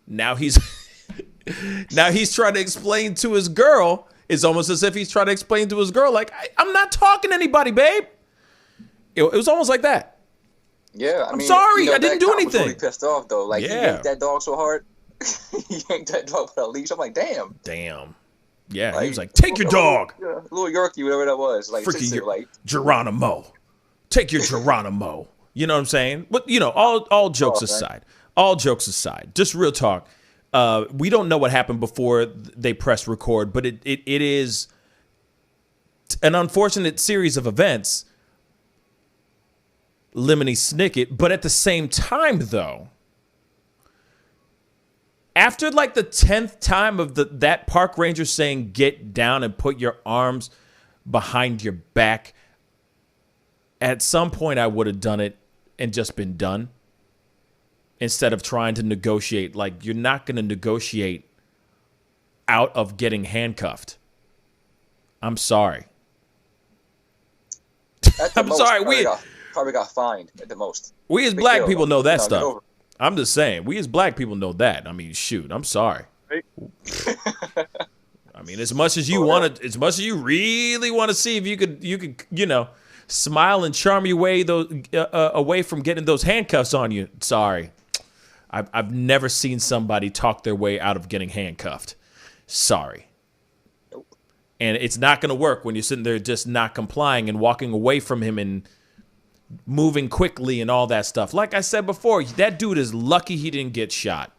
now he's trying to explain to his girl. It's almost as if he's trying to explain to his girl, like, I'm not talking to anybody, babe. It was almost like that. Yeah, I'm sorry, I didn't do anything. Was really pissed off though. Like, he yanked that dog so hard. He yanked that dog with a leash. I'm like, damn. Yeah, like, he was like, take your dog. Little Yorkie, whatever that was. Like, freaking Geronimo. Take your Geronimo. You know what I'm saying? But, all jokes aside. All jokes aside. Just real talk. We don't know what happened before they press record, but it is an unfortunate series of events. Lemony Snicket, but at the same time, though, After like the 10th time of that park ranger saying, get down and put your arms behind your back, at some point I would have done it and just been done instead of trying to negotiate. Like, you're not going to negotiate out of getting handcuffed. I'm sorry. I'm sorry. Probably got fined at the most. We as Big black deal, people though. know that No, get stuff. over it. I'm just saying, we as black people know that. I mean, shoot, I'm sorry. I mean, as much as you want to, as much as you really want to see if you could, smile and charm your way away from getting those handcuffs on you. Sorry, I've never seen somebody talk their way out of getting handcuffed. Sorry. And it's not going to work when you're sitting there just not complying and walking away from him and moving quickly and all that stuff. Like I said before, that dude is lucky he didn't get shot.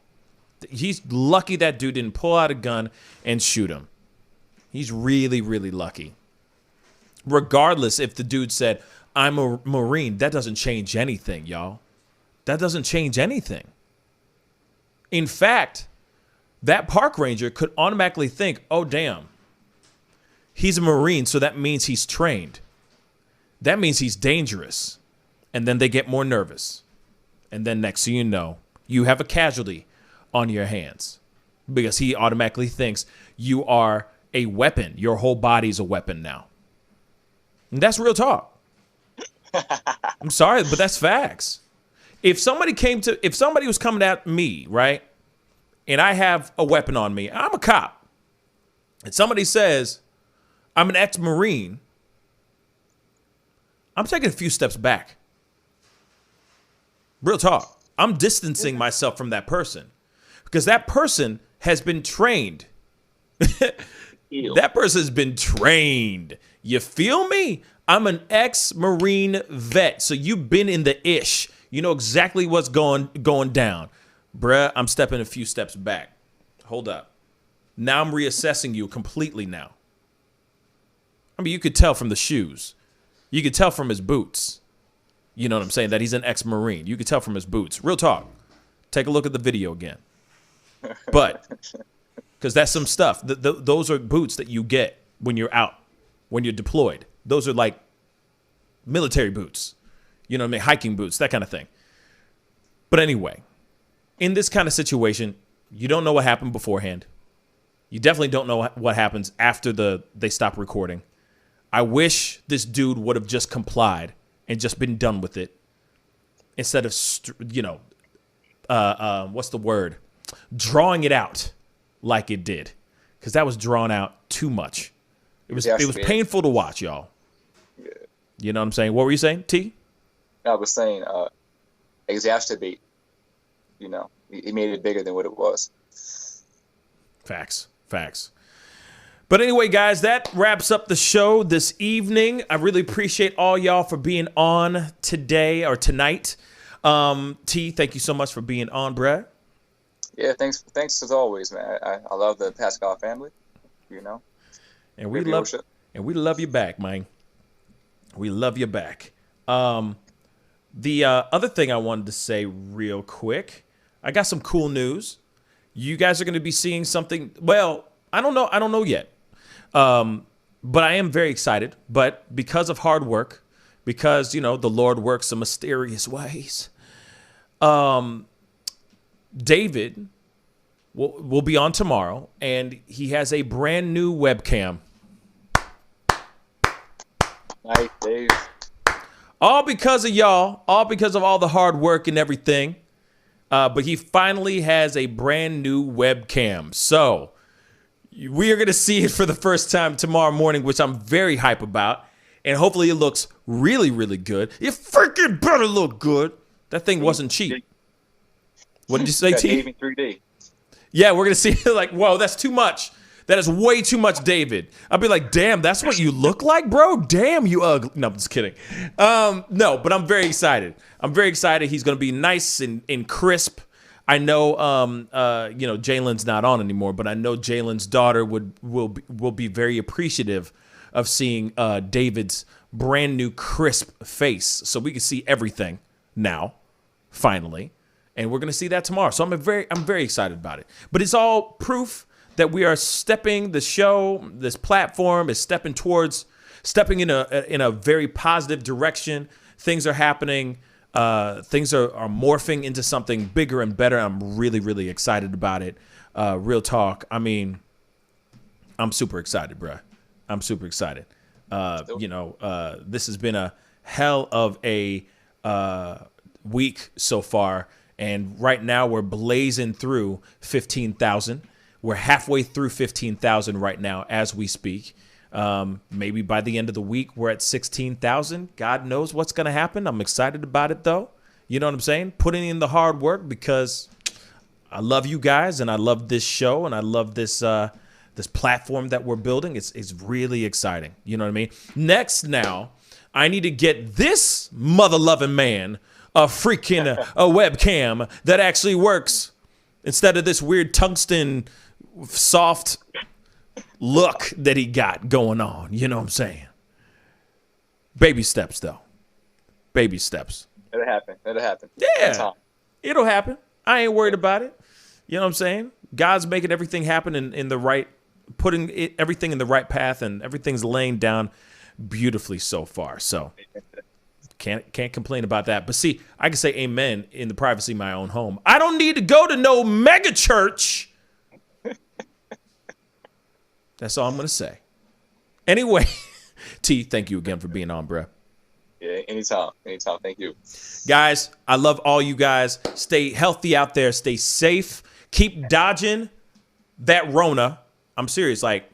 He's lucky that dude didn't pull out a gun and shoot him. He's really, really lucky. Regardless if the dude said, I'm a Marine, that doesn't change anything, y'all. That doesn't change anything. In fact, that park ranger could automatically think, oh, damn, he's a Marine, so that means he's trained. That means he's dangerous. And then they get more nervous. And then next thing you know, you have a casualty on your hands because he automatically thinks you are a weapon. Your whole body's a weapon now. And that's real talk. I'm sorry, but that's facts. If somebody was coming at me, right, and I have a weapon on me, I'm a cop, and somebody says I'm an ex-Marine, I'm taking a few steps back. Real talk. I'm distancing myself from that person because that person has been trained. That person has been trained. You feel me? I'm an ex-Marine vet, so you've been in the ish. You know exactly what's going down. Bruh, I'm stepping a few steps back. Hold up. Now I'm reassessing you completely now. I mean, you could tell from the shoes. You could tell from his boots. You know what I'm saying? That he's an ex-Marine. You could tell from his boots. Real talk. Take a look at the video again. But, because that's some stuff. Those are boots that you get when you're out, when you're deployed. Those are like military boots. You know what I mean? Hiking boots, that kind of thing. But anyway, in this kind of situation, you don't know what happened beforehand. You definitely don't know what happens after they stop recording. I wish this dude would have just complied and just been done with it instead of, what's the word? Drawing it out like it did, because that was drawn out too much. It was painful to watch, y'all. Yeah. You know what I'm saying? What were you saying, T? I was saying exacerbate. You know, he made it bigger than what it was. Facts. But anyway, guys, that wraps up the show this evening. I really appreciate all y'all for being on today or tonight. T, thank you so much for being on, bruh. Yeah, thanks as always, man. I love the Pascal family, you know. And we love you back, man. We love you back. The other thing I wanted to say real quick, I got some cool news. You guys are going to be seeing something. Well, I don't know yet. But I am very excited. But because of hard work, because, the Lord works in mysterious ways, David will be on tomorrow, and he has a brand new webcam. Nice, Dave. All because of y'all, all because of all the hard work and everything. But he finally has a brand new webcam. So we are going to see it for the first time tomorrow morning, which I'm very hype about. And hopefully it looks really, really good. It freaking better look good. That thing wasn't cheap. What did you say, T? Dave in 3D. Yeah, we're going to see like, whoa, that's too much. That is way too much, David. I'll be like, damn, that's what you look like, bro? Damn, you ugly. No, I'm just kidding. No, but I'm very excited. He's going to be nice and crisp. I know, Jalen's not on anymore, but I know Jalen's daughter will be very appreciative of seeing David's brand new crisp face. So we can see everything now, finally. And we're going to see that tomorrow. So I'm very excited about it. But it's all proof that we are the show, this platform is stepping in a very positive direction. Things are happening. Things are morphing into something bigger and better. I'm really, really excited about it. Real talk. I mean, I'm super excited, bruh. I'm super excited. This has been a hell of a week so far. And right now we're blazing through 15,000. We're halfway through 15,000 right now as we speak. Maybe by the end of the week, we're at 16,000. God knows what's going to happen. I'm excited about it, though. You know what I'm saying? Putting in the hard work because I love you guys and I love this show and I love this this platform that we're building. It's really exciting. You know what I mean? Next now, I need to get this mother-loving man a webcam that actually works instead of this weird tungsten soft look that he got going on. You know what I'm saying? Baby steps, though. Baby steps. It'll happen. Yeah, it'll happen. I ain't worried about it. You know what I'm saying? God's making everything happen in the right, everything in the right path, and everything's laying down beautifully so far. So can't complain about that. But see, I can say amen in the privacy of my own home. I don't need to go to no mega church. That's all I'm going to say. Anyway, T, thank you again for being on, bro. Yeah, anytime. Thank you. Guys, I love all you guys. Stay healthy out there. Stay safe. Keep dodging that Rona. I'm serious. Like,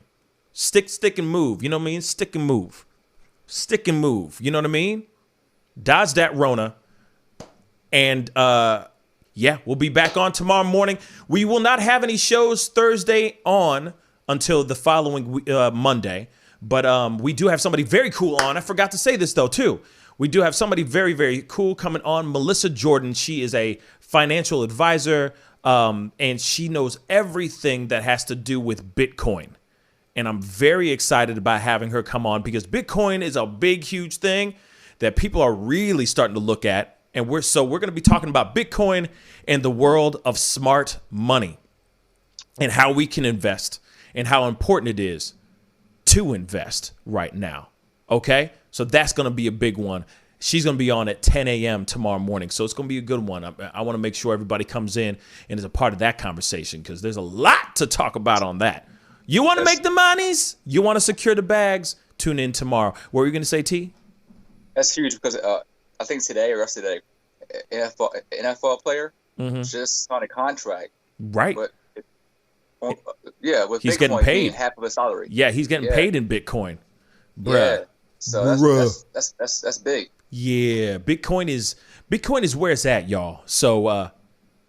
stick and move. You know what I mean? Stick and move. Stick and move. You know what I mean? Dodge that Rona. And, we'll be back on tomorrow morning. We will not have any shows Thursday on until the following Monday. But we do have somebody very cool on. I forgot to say this, though, too. We do have somebody very, very cool coming on. Melissa Jordan. She is a financial advisor, and she knows everything that has to do with Bitcoin. And I'm very excited about having her come on because Bitcoin is a big, huge thing that people are really starting to look at. And we're going to be talking about Bitcoin and the world of smart money and how we can invest and how important it is to invest right now. Okay? So that's going to be a big one. She's going to be on at 10 a.m. tomorrow morning. So it's going to be a good one. I want to make sure everybody comes in and is a part of that conversation because there's a lot to talk about on that. You want to make the monies? You want to secure the bags? Tune in tomorrow. What were you going to say, T? That's huge because I think today or yesterday, NFL player just signed a contract. Right. But with he's Bitcoin getting paid being half of his salary. Yeah, he's getting paid in Bitcoin. Bruh. Yeah. So that's big. Yeah, Bitcoin is where it's at, y'all. So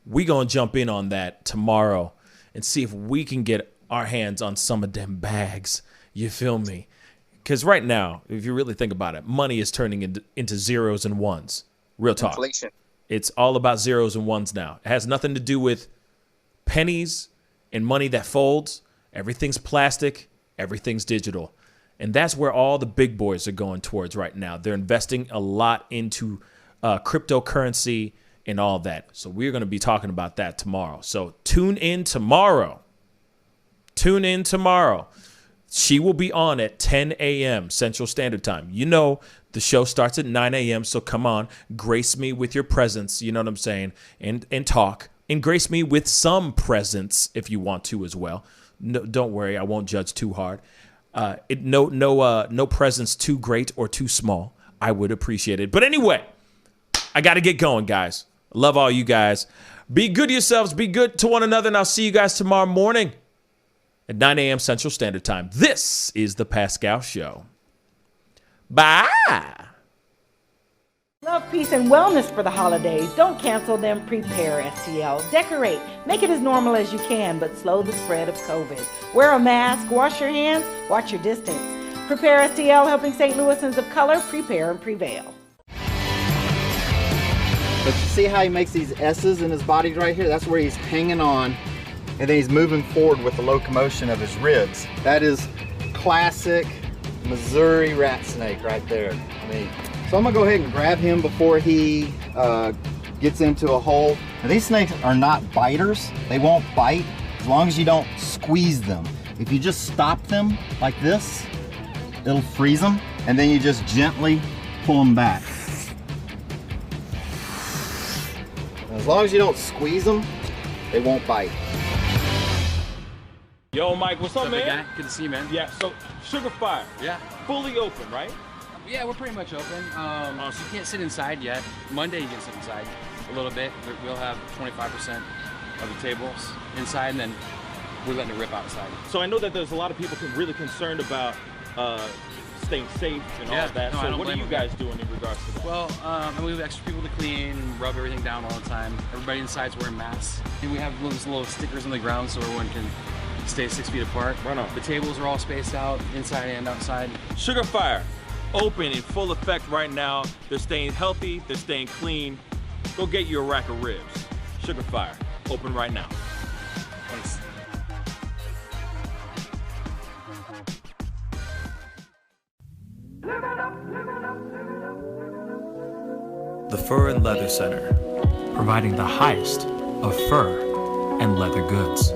we gonna jump in on that tomorrow and see if we can get our hands on some of them bags. You feel me? Because right now, if you really think about it, money is turning into zeros and ones. Real talk. Inflation. It's all about zeros and ones now. It has nothing to do with pennies and money that folds. Everything's plastic. Everything's digital. And that's where all the big boys are going towards right now. They're investing a lot into cryptocurrency and all that. So we're going to be talking about that tomorrow. So tune in tomorrow. She will be on at 10 a.m. Central Standard Time. You know, the show starts at 9 a.m. So come on, grace me with your presence. You know what I'm saying? And talk. And grace me with some presence if you want to as well. No, don't worry, I won't judge too hard. No presence too great or too small. I would appreciate it. But anyway, I got to get going, guys. Love all you guys. Be good to yourselves. Be good to one another. And I'll see you guys tomorrow morning at 9 a.m. Central Standard Time. This is The Pascal Show. Bye. Love, peace, and wellness for the holidays. Don't cancel them. Prepare, STL. Decorate. Make it as normal as you can, but slow the spread of COVID. Wear a mask. Wash your hands. Watch your distance. Prepare, STL, helping St. Louisans of color prepare and prevail. But you see how he makes these S's in his body right here? That's where he's hanging on, and then he's moving forward with the locomotion of his ribs. That is classic Missouri rat snake right there. So I'm gonna go ahead and grab him before he gets into a hole. Now, these snakes are not biters. They won't bite as long as you don't squeeze them. If you just stop them like this, it'll freeze them, and then you just gently pull them back. As long as you don't squeeze them, they won't bite. Yo, Mike, what's up, man? Guy? Good to see you, man. Yeah, so Sugar Fire. Yeah. Fully open, right? Yeah, we're pretty much open. So you can't sit inside yet. Monday you can sit inside a little bit. We'll have 25% of the tables inside, and then we're letting it rip outside. So I know that there's a lot of people really concerned about staying safe and all of that. No, so what are you guys doing in regards to that? Well, we have extra people to clean and rub everything down all the time. Everybody inside's wearing masks. And we have little stickers on the ground so everyone can stay 6 feet apart. Right on. The tables are all spaced out, inside and outside. Sugar Fire, open in full effect right now. They're staying healthy, they're staying clean. Go get you a rack of ribs. Sugar Fire, open right now. Thanks. The Fur and Leather Center, providing the highest of fur and leather goods.